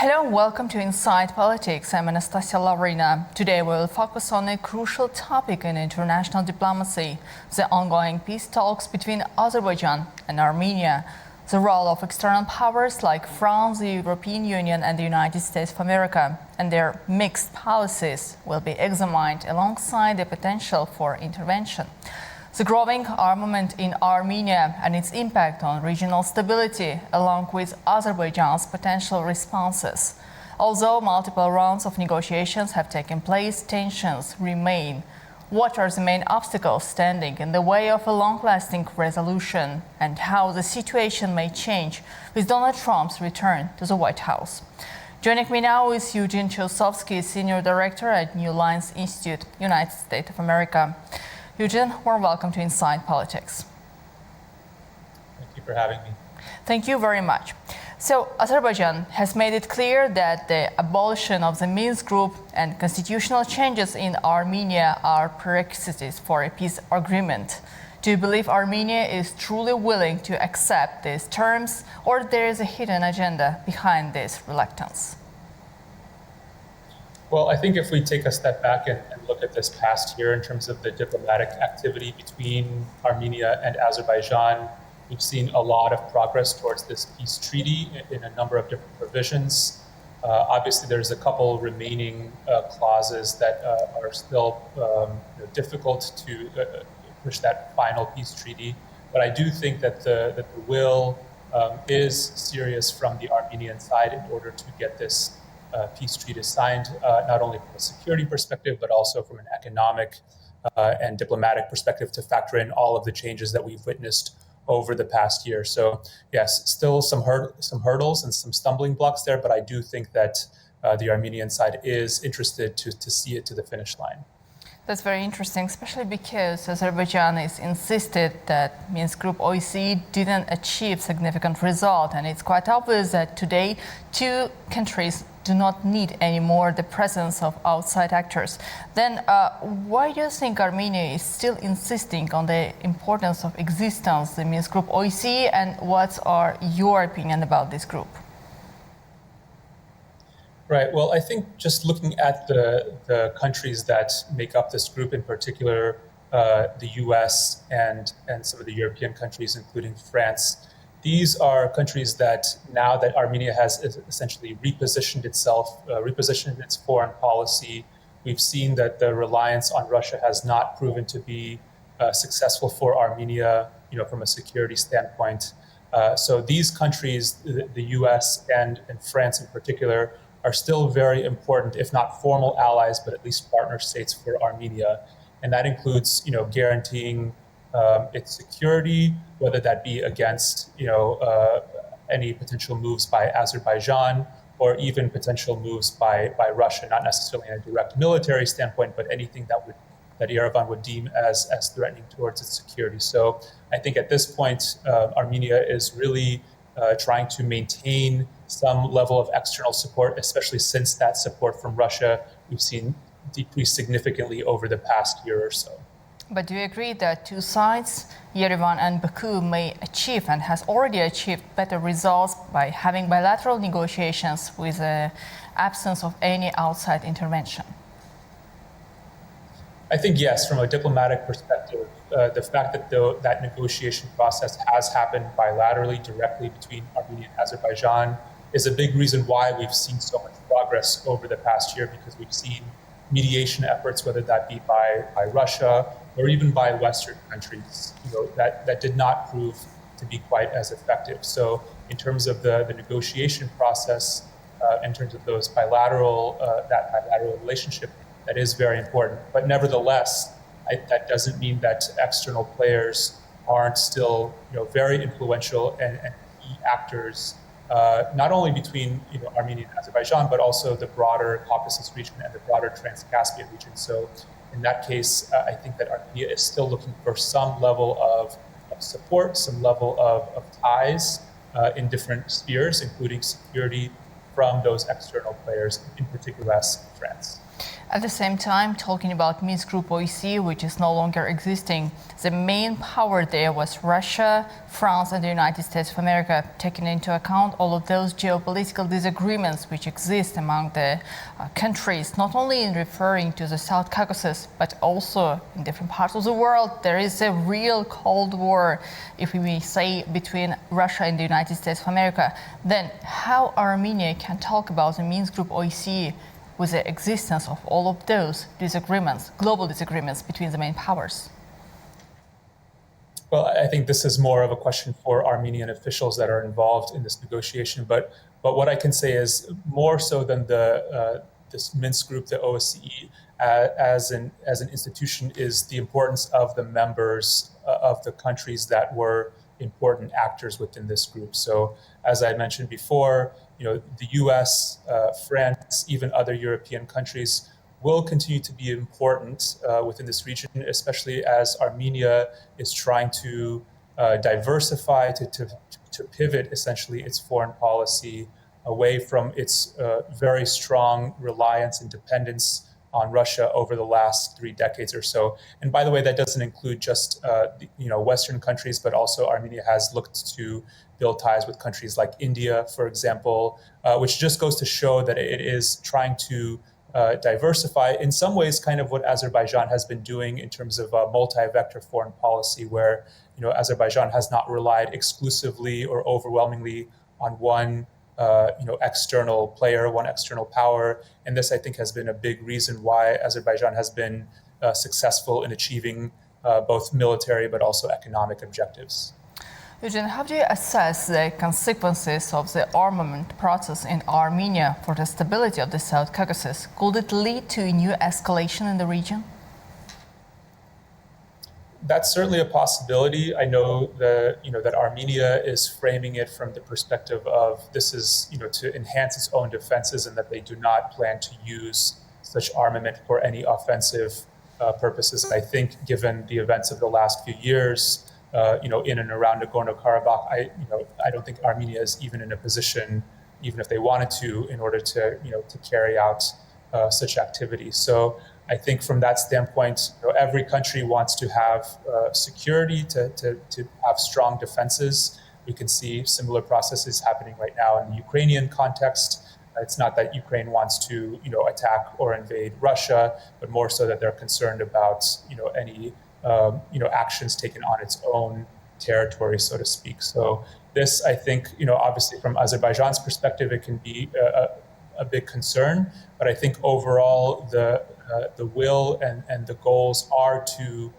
Hello and welcome to Inside Politics. I'm Anastasiya Lavrina. Today we will focus on a crucial topic in international diplomacy, the ongoing peace talks between Azerbaijan and Armenia. The role of external powers like France, the European Union and the United States of America and their mixed policies will be examined alongside the potential for intervention. The growing armament in Armenia and its impact on regional stability, along with Azerbaijan's potential responses. Although multiple rounds of negotiations have taken place, tensions remain. What are the main obstacles standing in the way of a long-lasting resolution, and how the situation may change with Donald Trump's return to the White House? Joining me now is Eugene Chilsovsky, Senior Director at New Lines Institute, United States of America. Eugene, warm welcome to Inside Politics. Thank you for having me. Thank you very much. So, Azerbaijan has made it clear that the abolition of the Minsk Group and constitutional changes in Armenia are prerequisites for a peace agreement. Do you believe Armenia is truly willing to accept these terms, or there is a hidden agenda behind this reluctance? Well, I think if we take a step back and look at this past year in terms of the diplomatic activity between Armenia and Azerbaijan, we've seen a lot of progress towards this peace treaty in a number of different provisions. Obviously, there's a couple remaining clauses that are still difficult to push that final peace treaty. But I do think that the will is serious from the Armenian side in order to get this peace treaty signed, not only from a security perspective, but also from an economic and diplomatic perspective to factor in all of the changes that we've witnessed over the past year. So yes, still some hurdles and some stumbling blocks there, but I do think that the Armenian side is interested to see it to the finish line. That's very interesting, especially because Azerbaijan has insisted that Minsk Group OSCE didn't achieve significant result, and it's quite obvious that today two countries do not need anymore the presence of outside actors. Then why do you think Armenia is still insisting on the importance of existence, the Minsk Group OSCE, and what are your opinion about this group? Right. Well, I think just looking at the countries that make up this group, in particular, the US and some of the European countries, including France, these are countries that now that Armenia has essentially repositioned its foreign policy, we've seen that the reliance on Russia has not proven to be successful for Armenia, from a security standpoint. So these countries, the US and France in particular, are still very important, if not formal allies, but at least partner states for Armenia. And that includes, guaranteeing its security, whether that be against, any potential moves by Azerbaijan or even potential moves by Russia, not necessarily in a direct military standpoint, but anything that Yerevan would deem as threatening towards its security. So I think at this point, Armenia is really trying to maintain some level of external support, especially since that support from Russia we've seen decrease significantly over the past year or so. But do you agree that two sides, Yerevan and Baku, may achieve and has already achieved better results by having bilateral negotiations with the absence of any outside intervention? I think yes, from a diplomatic perspective, the fact that that negotiation process has happened bilaterally, directly between Armenia and Azerbaijan, is a big reason why we've seen so much progress over the past year, because we've seen mediation efforts, whether that be by Russia or even by Western countries, that did not prove to be quite as effective. So in terms of the negotiation process, in terms of that bilateral relationship, that is very important. But nevertheless, that doesn't mean that external players aren't still, very influential and key actors, not only between Armenia and Azerbaijan, but also the broader Caucasus region and the broader Trans-Caspian region. So in that case, I think that Armenia is still looking for some level of support, some level of ties in different spheres, including security from those external players, in particular as France. At the same time, talking about Minsk Group OEC, which is no longer existing, the main power there was Russia, France and the United States of America, taking into account all of those geopolitical disagreements which exist among the countries, not only in referring to the South Caucasus, but also in different parts of the world. There is a real Cold War, if we may say, between Russia and the United States of America. Then how Armenia can talk about the Minsk Group OEC with the existence of all of those disagreements, global disagreements between the main powers? Well, I think this is more of a question for Armenian officials that are involved in this negotiation. But what I can say is more so than this Minsk group, the OSCE, as an institution, is the importance of the members of the countries that were important actors within this group. So, as I mentioned before, the U.S., France, even other European countries will continue to be important within this region, especially as Armenia is trying to diversify, to pivot essentially its foreign policy away from its very strong reliance and dependence on Russia over the last 3 decades or so. And by the way, that doesn't include just Western countries, but also Armenia has looked to build ties with countries like India, for example, which just goes to show that it is trying to diversify in some ways, kind of what Azerbaijan has been doing in terms of a multi-vector foreign policy, where Azerbaijan has not relied exclusively or overwhelmingly on one external player, one external power. And this, I think, has been a big reason why Azerbaijan has been successful in achieving both military but also economic objectives. Eugene, how do you assess the consequences of the armament process in Armenia for the stability of the South Caucasus? Could it lead to a new escalation in the region? That's certainly a possibility. I know that Armenia is framing it from the perspective of this is to enhance its own defenses, and that they do not plan to use such armament for any offensive purposes. And I think, given the events of the last few years, in and around Nagorno-Karabakh, I don't think Armenia is even in a position, even if they wanted to, in order to carry out such activities. So I think from that standpoint, every country wants to have security, to have strong defenses. We can see similar processes happening right now in the Ukrainian context. It's not that Ukraine wants to attack or invade Russia, but more so that they're concerned about any actions taken on its own territory, so to speak. So this, I think, obviously from Azerbaijan's perspective, it can be a big concern. But I think overall, the will and the goals are to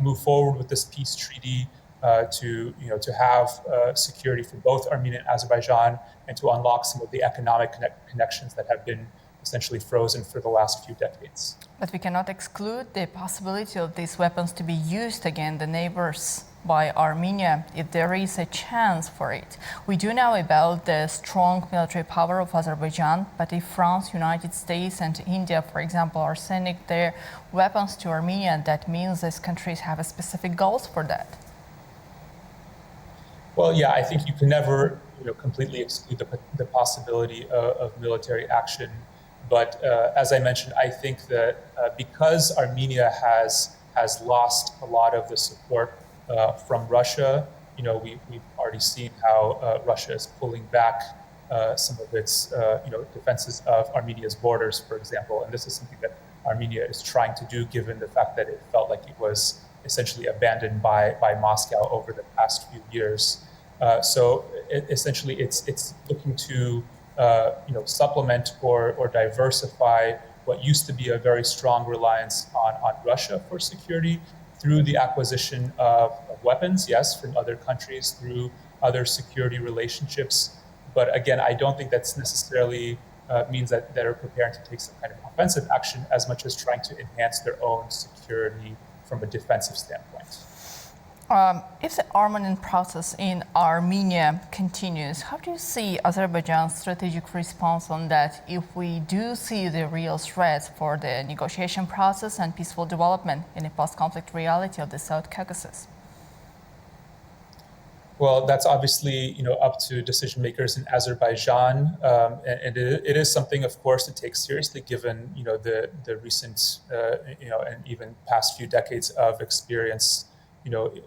move forward with this peace treaty, to have security for both Armenia and Azerbaijan, and to unlock some of the economic connections that have been essentially frozen for the last few decades. But we cannot exclude the possibility of these weapons to be used against the neighbors by Armenia if there is a chance for it. We do know about the strong military power of Azerbaijan, but if France, United States and India, for example, are sending their weapons to Armenia, that means these countries have a specific goals for that. Well, yeah, I think you can never completely exclude the possibility of military action. But as I mentioned, I think that because Armenia has lost a lot of the support from Russia, we've already seen how Russia is pulling back some of its defenses of Armenia's borders, for example. And this is something that Armenia is trying to do, given the fact that it felt like it was essentially abandoned by Moscow over the past few years. So essentially, it's looking to supplement or diversify what used to be a very strong reliance on Russia for security through the acquisition of weapons, yes, from other countries, through other security relationships. But again, I don't think that's necessarily means that they're preparing to take some kind of offensive action as much as trying to enhance their own security from a defensive standpoint. If the armament process in Armenia continues, how do you see Azerbaijan's strategic response on that if we do see the real threats for the negotiation process and peaceful development in a post-conflict reality of the South Caucasus? Well, that's obviously up to decision makers in Azerbaijan, and it is something, of course, to take seriously, given the recent and even past few decades of experience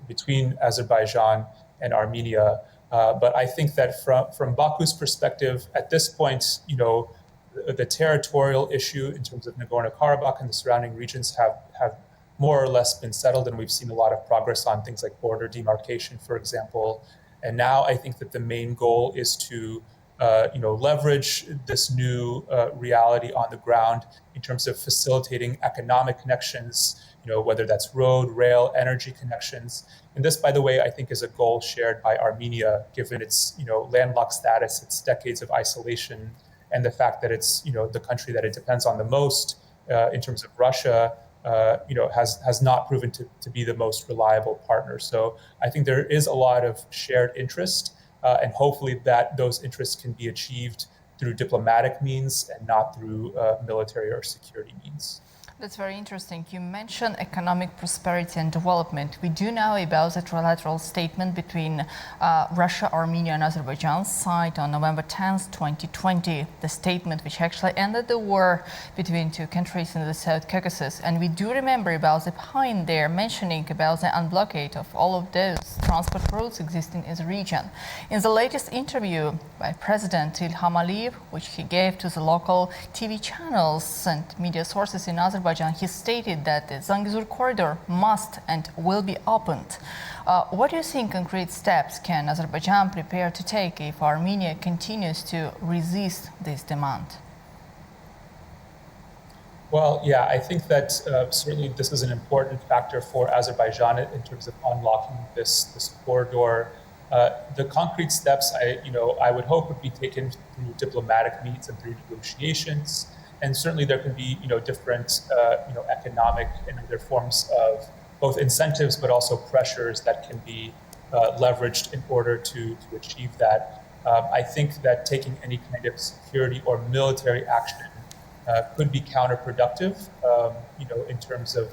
between Azerbaijan and Armenia. But I think that from Baku's perspective, at this point, the territorial issue in terms of Nagorno-Karabakh and the surrounding regions have more or less been settled, and we've seen a lot of progress on things like border demarcation, for example. And now I think that the main goal is to leverage this new reality on the ground in terms of facilitating economic connections, whether that's road, rail, energy connections. And this, by the way, I think is a goal shared by Armenia, given its landlocked status, its decades of isolation, and the fact that it's the country that it depends on the most in terms of Russia. Has not proven to be the most reliable partner. So I think there is a lot of shared interest, and hopefully that those interests can be achieved through diplomatic means and not through military or security means. That's very interesting. You mentioned economic prosperity and development. We do know about the trilateral statement between Russia, Armenia, and Azerbaijan signed on November 10th, 2020. The statement which actually ended the war between two countries in the South Caucasus. And we do remember about the point there mentioning about the unblockade of all of those transport routes existing in the region. In the latest interview by President Ilham Aliyev, which he gave to the local TV channels and media sources in Azerbaijan, he stated that the Zangezur corridor must and will be opened. What do you think concrete steps can Azerbaijan prepare to take if Armenia continues to resist this demand? Well, yeah, I think that certainly this is an important factor for Azerbaijan in terms of unlocking this corridor. The concrete steps I would hope would be taken through diplomatic means and through negotiations. And certainly there can be different economic and other forms of both incentives, but also pressures that can be leveraged in order to achieve that. I think that taking any kind of security or military action could be counterproductive, in terms of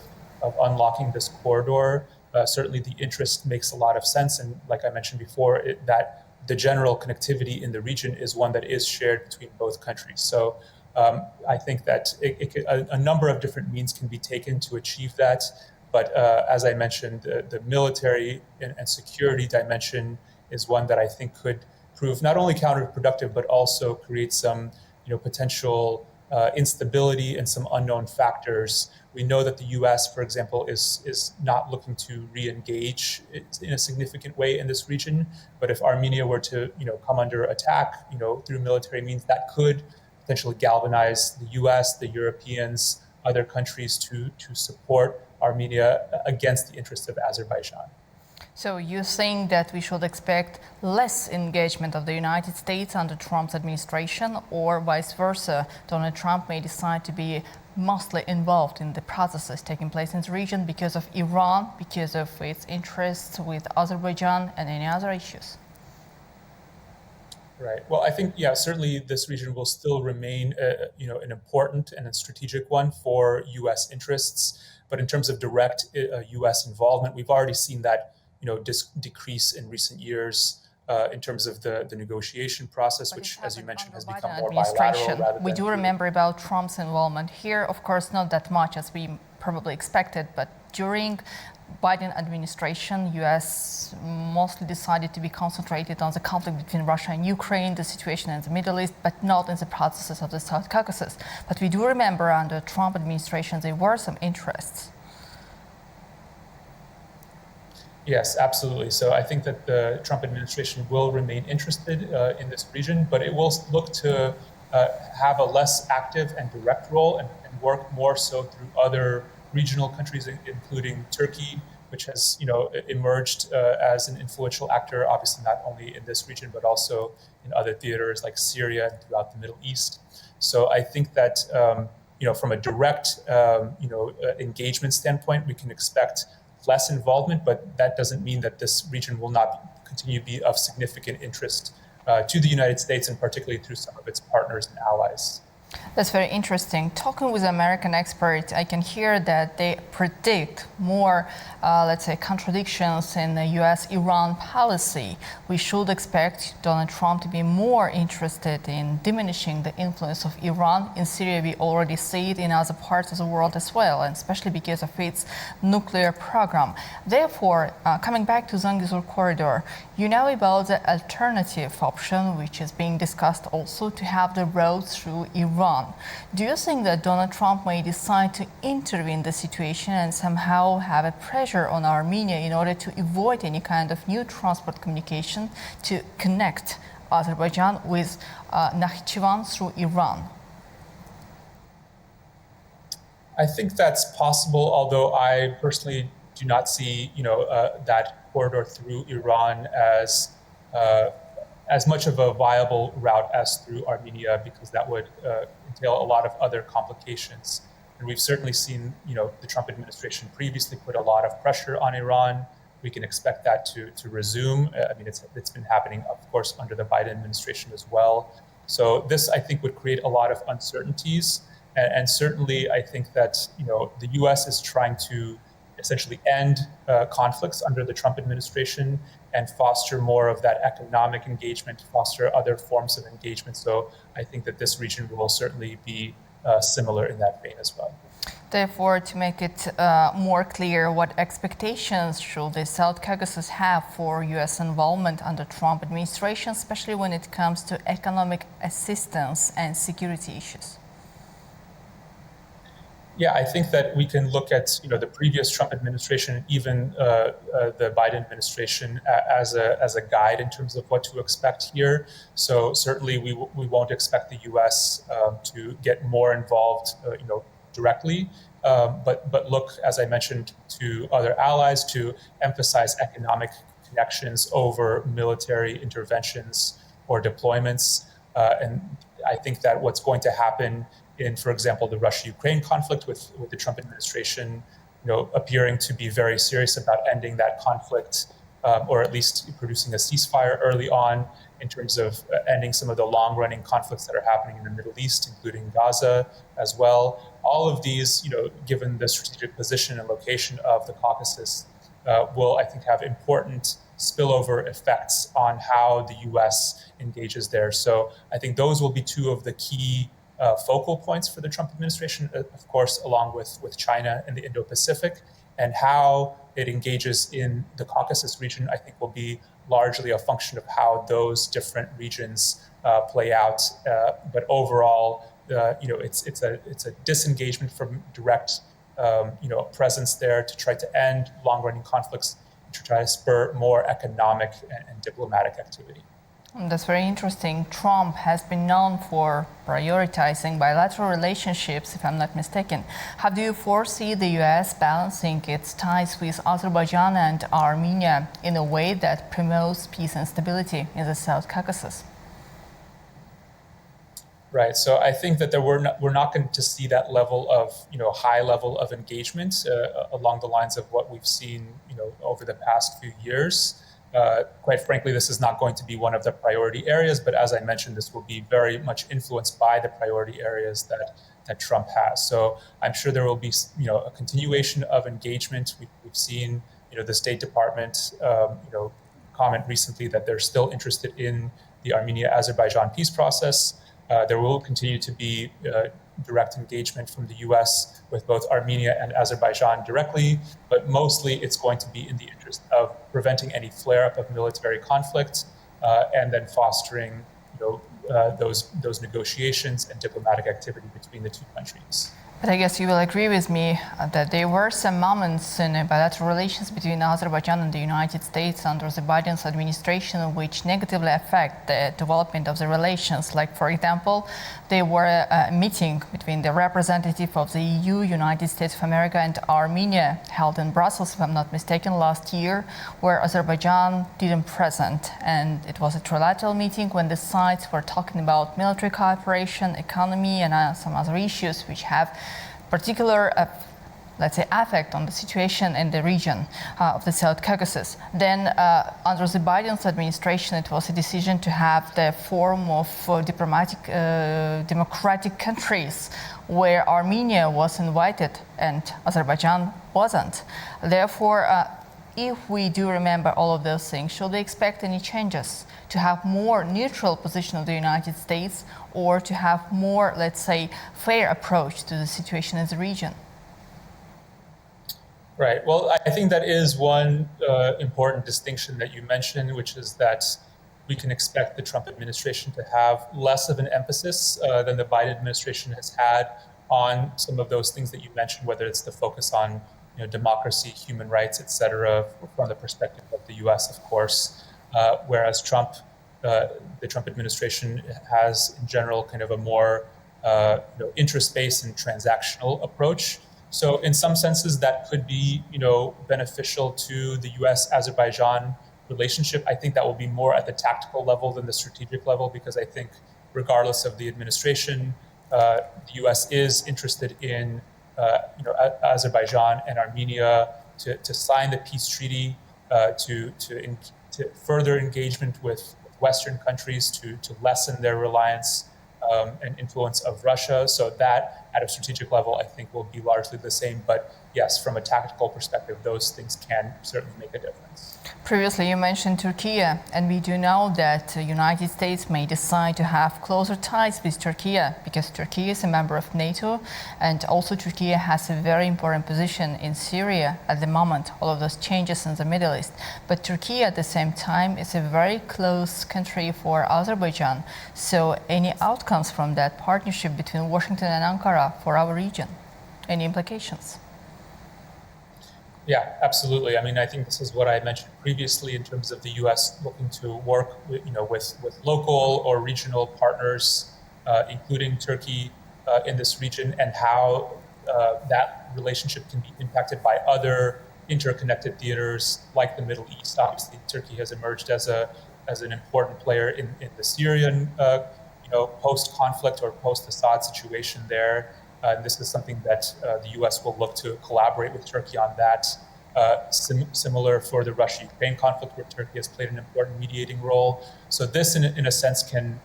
unlocking this corridor. Certainly the interest makes a lot of sense. And like I mentioned before, that the general connectivity in the region is one that is shared between both countries. So I think that a number of different means can be taken to achieve that. But as I mentioned, the military and security dimension is one that I think could prove not only counterproductive, but also create some potential instability and some unknown factors. We know that the U.S., for example, is not looking to re-engage in a significant way in this region. But if Armenia were to come under attack through military means, that could potentially galvanize the U.S., the Europeans, other countries to support Armenia against the interests of Azerbaijan. So you think that we should expect less engagement of the United States under Trump's administration, or vice versa? Donald Trump may decide to be mostly involved in the processes taking place in the region because of Iran, because of its interests with Azerbaijan and any other issues? Right. Well, I think, certainly this region will still remain, an important and a strategic one for U.S. interests. But in terms of direct U.S. involvement, we've already seen that, decrease in recent years in terms of the negotiation process, which, as you mentioned, has become more bilateral rather than... We do remember about Trump's involvement here. Of course, not that much as we probably expected, but during Biden administration, U.S. mostly decided to be concentrated on the conflict between Russia and Ukraine, the situation in the Middle East, but not in the processes of the South Caucasus. But we do remember under Trump administration, there were some interests. Yes, absolutely. So I think that the Trump administration will remain interested in this region, but it will look to have a less active and direct role and work more so through other regional countries, including Turkey, which has emerged as an influential actor, obviously not only in this region, but also in other theaters like Syria and throughout the Middle East. So I think that from a direct engagement standpoint, we can expect less involvement, but that doesn't mean that this region will not continue to be of significant interest to the United States, and particularly through some of its partners and allies. That's very interesting. Talking with American experts, I can hear that they predict more, let's say, contradictions in the U.S.-Iran policy. We should expect Donald Trump to be more interested in diminishing the influence of Iran in Syria. We already see it in other parts of the world as well, and especially because of its nuclear program. Therefore, coming back to Zangezur corridor, you know about the alternative option, which is being discussed also, to have the road through Iran. Do you think that Donald Trump may decide to intervene in the situation and somehow have a pressure on Armenia in order to avoid any kind of new transport communication to connect Azerbaijan with Nakhchivan through Iran? I think that's possible, although I personally do not see, that corridor through Iran as much of a viable route as through Armenia, because that would entail a lot of other complications. And we've certainly seen, the Trump administration previously put a lot of pressure on Iran. We can expect that to resume. It's been happening, of course, under the Biden administration as well. So this, I think, would create a lot of uncertainties. And certainly, I think that, the U.S. is trying to essentially end conflicts under the Trump administration and foster more of that economic engagement, foster other forms of engagement. So I think that this region will certainly be similar in that vein as well. Therefore, to make it more clear, what expectations should the South Caucasus have for U.S. involvement under Trump administration, especially when it comes to economic assistance and security issues? Yeah, I think that we can look at the previous Trump administration, even the Biden administration, as a guide in terms of what to expect here. So certainly we won't expect the U.S. To get more involved, directly, but look, as I mentioned, to other allies to emphasize economic connections over military interventions or deployments. And I think that what's going to happen in, for example, the Russia-Ukraine conflict with the Trump administration, appearing to be very serious about ending that conflict, or at least producing a ceasefire early on in terms of ending some of the long-running conflicts that are happening in the Middle East, including Gaza as well. All of these, given the strategic position and location of the Caucasus, will, I think, have important spillover effects on how the U.S. engages there. So I think those will be two of the key focal points for the Trump administration, of course, along with China and the Indo-Pacific, and how it engages in the Caucasus region, I think, will be largely a function of how those different regions play out. But overall, it's a disengagement from direct, presence there to try to end long-running conflicts, to try to spur more economic and diplomatic activity. That's very interesting. Trump has been known for prioritizing bilateral relationships, if I'm not mistaken. How do you foresee the U.S. balancing its ties with Azerbaijan and Armenia in a way that promotes peace and stability in the South Caucasus? Right. So I think that we're not going to see that level of, high level of engagement along the lines of what we've seen, over the past few years. Quite frankly, this is not going to be one of the priority areas, but as I mentioned, this will be very much influenced by the priority areas that Trump has. So I'm sure there will be, a continuation of engagement. We've seen, the State Department, comment recently that they're still interested in the Armenia-Azerbaijan peace process. There will continue to be direct engagement from the U.S. with both Armenia and Azerbaijan directly, but mostly it's going to be in the interest of preventing any flare-up of military conflict and then fostering, those negotiations and diplomatic activity between the two countries. But I guess you will agree with me that there were some moments in bilateral relations between Azerbaijan and the United States under the Biden's administration which negatively affect the development of the relations. Like, for example, there were a meeting between the representative of the EU, United States of America, and Armenia held in Brussels, if I'm not mistaken, last year, where Azerbaijan didn't present. And it was a trilateral meeting when the sides were talking about military cooperation, economy, and some other issues which have particular let's say, effect on the situation in the region of the South Caucasus. Then under the Biden's administration, it was a decision to have the forum of democratic countries where Armenia was invited and Azerbaijan wasn't. Therefore, if we do remember all of those things, should we expect any changes to have more neutral position of the United States or to have more, let's say, fair approach to the situation in the region? Right. Well, I think that is one important distinction that you mentioned, which is that we can expect the Trump administration to have less of an emphasis than the Biden administration has had on some of those things that you mentioned, whether it's the focus on democracy, human rights, et cetera, from the perspective of the U.S., of course, whereas the Trump administration has, in general, kind of a more interest-based and transactional approach. So in some senses, that could be beneficial to the U.S.-Azerbaijan relationship. I think that will be more at the tactical level than the strategic level, because I think regardless of the administration, the U.S. is interested in Azerbaijan and Armenia to sign the peace treaty, to further engagement with Western countries, to lessen their reliance and influence of Russia. So that at a strategic level, I think will be largely the same. But yes, from a tactical perspective, those things can certainly make a difference. Previously, you mentioned Turkey, and we do know that the United States may decide to have closer ties with Turkey because Turkey is a member of NATO, and also Turkey has a very important position in Syria at the moment, all of those changes in the Middle East. But Turkey at the same time is a very close country for Azerbaijan. So any outcomes from that partnership between Washington and Ankara for our region? Any implications? Yeah, absolutely. I mean, I think this is what I mentioned previously in terms of the U.S. looking to work with local or regional partners, including Turkey in this region, and how that relationship can be impacted by other interconnected theaters like the Middle East. Obviously, Turkey has emerged as an important player in the Syrian post-conflict or post-Assad situation there. This is something that the U.S. will look to collaborate with Turkey on that. Similar for the Russia-Ukraine conflict, where Turkey has played an important mediating role. So this, in a sense, can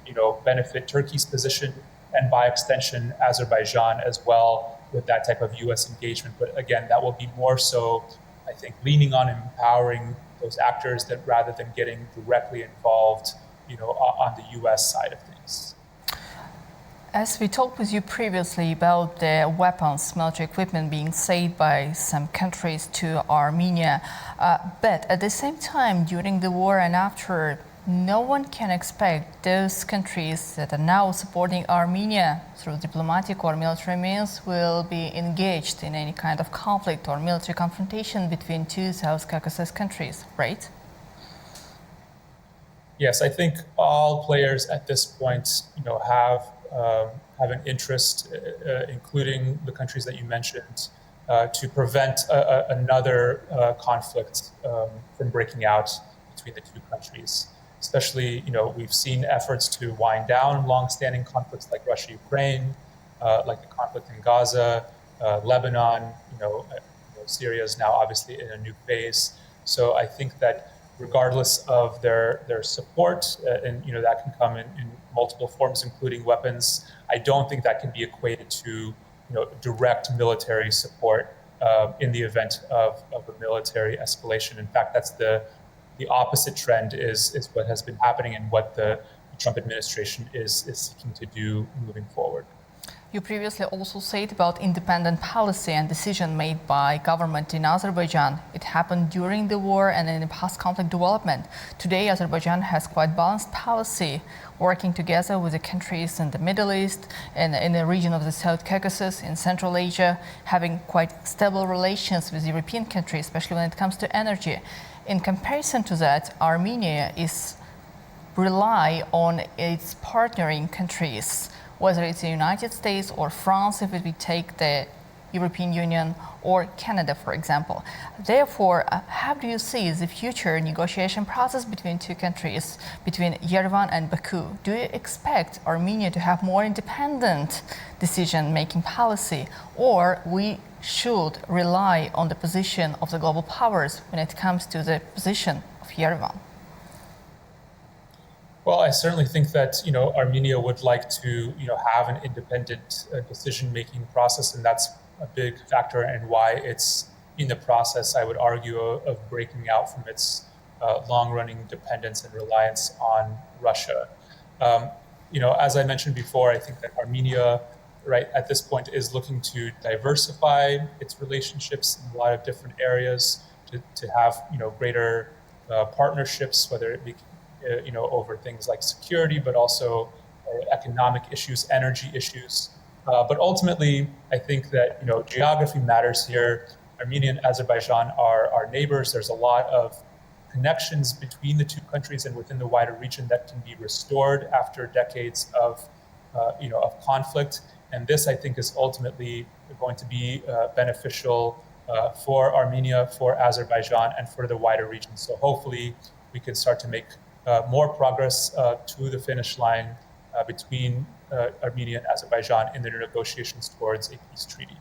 benefit Turkey's position, and by extension, Azerbaijan as well, with that type of U.S. engagement. But again, that will be more so, I think, leaning on empowering those actors that rather than getting directly involved, on the U.S. side of things. As we talked with you previously about the weapons, military equipment being sold by some countries to Armenia, but at the same time, during the war and after, no one can expect those countries that are now supporting Armenia through diplomatic or military means will be engaged in any kind of conflict or military confrontation between two South Caucasus countries, right? Yes, I think all players at this point, have an interest, including the countries that you mentioned, to prevent another conflict from breaking out between the two countries. Especially, we've seen efforts to wind down long-standing conflicts like Russia-Ukraine, like the conflict in Gaza, Lebanon. Syria is now obviously in a new phase. So I think that regardless of their support, and that can come in multiple forms, including weapons, I don't think that can be equated to direct military support in the event of a military escalation. In fact, that's the opposite trend is what has been happening and what the Trump administration is seeking to do moving forward. You previously also said about independent policy and decision made by government in Azerbaijan. It happened during the war and in the post-conflict development. Today, Azerbaijan has quite balanced policy, working together with the countries in the Middle East and in the region of the South Caucasus, in Central Asia, having quite stable relations with European countries, especially when it comes to energy. In comparison to that, Armenia rely on its partnering countries, whether it's the United States or France, if we take the European Union or Canada, for example. Therefore, how do you see the future negotiation process between two countries, between Yerevan and Baku? Do you expect Armenia to have more independent decision-making policy, or we should rely on the position of the global powers when it comes to the position of Yerevan? Well, I certainly think that Armenia would like to have an independent decision-making process, and that's a big factor in why it's in the process, I would argue, of breaking out from its long-running dependence and reliance on Russia. As I mentioned before, I think that Armenia, right at this point, is looking to diversify its relationships in a lot of different areas to have greater partnerships, whether it be over things like security, but also economic issues, energy issues. But ultimately, I think that geography matters here. Armenia and Azerbaijan are neighbors. There's a lot of connections between the two countries and within the wider region that can be restored after decades of conflict. And this, I think, is ultimately going to be beneficial for Armenia, for Azerbaijan, and for the wider region. So hopefully, we can start to make more progress to the finish line between Armenia and Azerbaijan in their negotiations towards a peace treaty.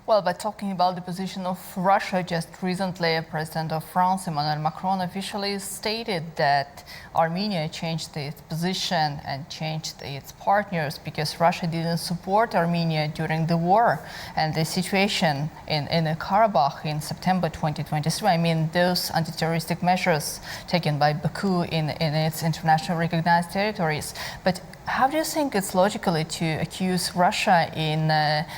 Well, but talking about the position of Russia, just recently, President of France, Emmanuel Macron, officially stated that Armenia changed its position and changed its partners because Russia didn't support Armenia during the war. And the situation in Karabakh in September 2023, I mean, those anti-terroristic measures taken by Baku in its internationally recognized territories. But how do you think it's logically to accuse Russia in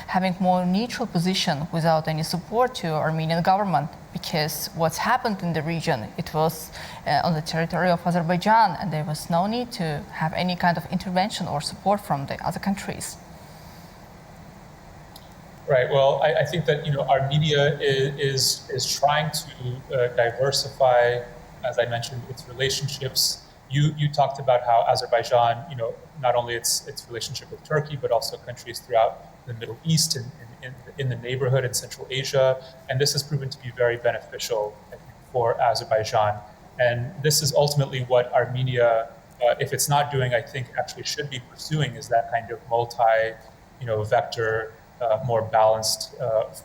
having more neutral position without any support to Armenian government? Because what's happened in the region, it was on the territory of Azerbaijan, and there was no need to have any kind of intervention or support from the other countries. Right. Well, I think that Armenia is trying to diversify, as I mentioned, its relationships. You talked about how Azerbaijan, not only its relationship with Turkey, but also countries throughout the Middle East and in the neighborhood in Central Asia. And this has proven to be very beneficial, I think, for Azerbaijan. And this is ultimately what Armenia, if it's not doing, I think actually should be pursuing, is that kind of multi-vector, more balanced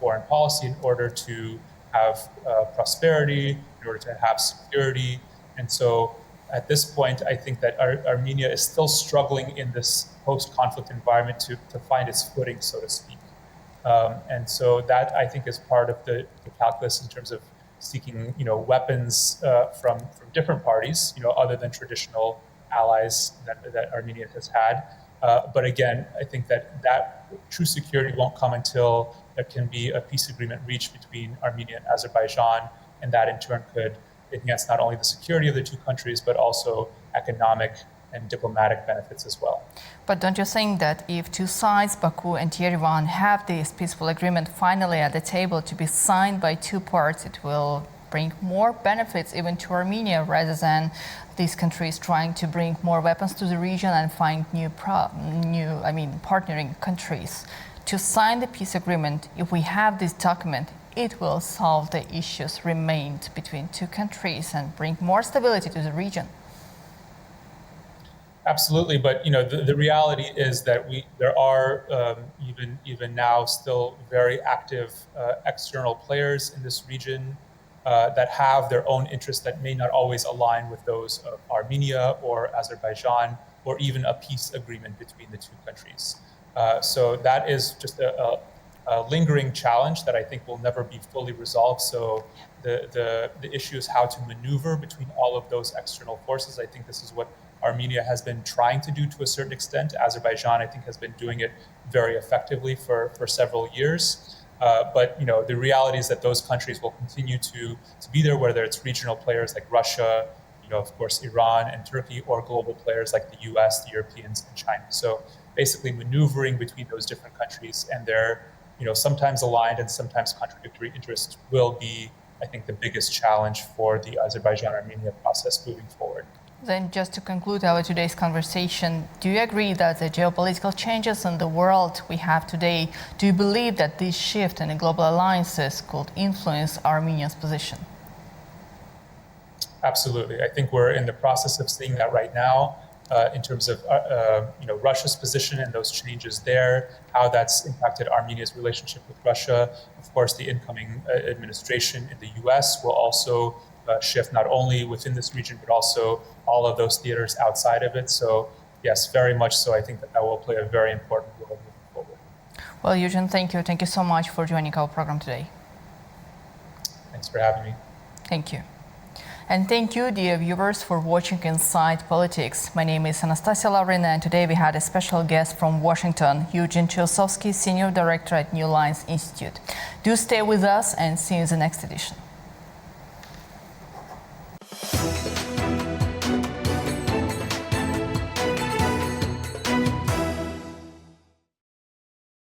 foreign policy in order to have prosperity, in order to have security. And so at this point, I think that Armenia is still struggling in this post-conflict environment to find its footing, so to speak. And so that, I think, is part of the calculus in terms of seeking, weapons from different parties, other than traditional allies that Armenia has had. But again, I think that true security won't come until there can be a peace agreement reached between Armenia and Azerbaijan, and that in turn could enhance not only the security of the two countries, but also economic and diplomatic benefits as well. But don't you think that if two sides, Baku and Yerevan, have this peaceful agreement finally at the table to be signed by two parts, it will bring more benefits even to Armenia, rather than these countries trying to bring more weapons to the region and find new partnering countries? To sign the peace agreement, if we have this document, it will solve the issues remained between two countries and bring more stability to the region. Absolutely, but the reality is that there are even now still very active external players in this region that have their own interests that may not always align with those of Armenia or Azerbaijan, or even a peace agreement between the two countries. So that is just a lingering challenge that I think will never be fully resolved. So the issue is how to maneuver between all of those external forces. I think this is what Armenia has been trying to do to a certain extent. Azerbaijan, I think, has been doing it very effectively for several years. But the reality is that those countries will continue to be there, whether it's regional players like Russia, of course, Iran and Turkey, or global players like the US, the Europeans, and China. So basically maneuvering between those different countries and their sometimes aligned and sometimes contradictory interests will be, I think, the biggest challenge for the Azerbaijan-Armenia process moving forward. Then just to conclude our today's conversation, do you agree that the geopolitical changes in the world we have today, do you believe that this shift in the global alliances could influence Armenia's position? Absolutely. I think we're in the process of seeing that right now in terms of Russia's position and those changes there, how that's impacted Armenia's relationship with Russia. Of course, the incoming administration in the US will also shift not only within this region, but also all of those theaters outside of it. So yes, very much so. I think that will play a very important role moving forward. Well, Eugene, thank you. Thank you so much for joining our program today. Thanks for having me. Thank you. And thank you, dear viewers, for watching Inside Politics. My name is Anastasiya Lavrina, and today we had a special guest from Washington, Eugene Chilsovsky, Senior Director at New Lines Institute. Do stay with us and see you in the next edition.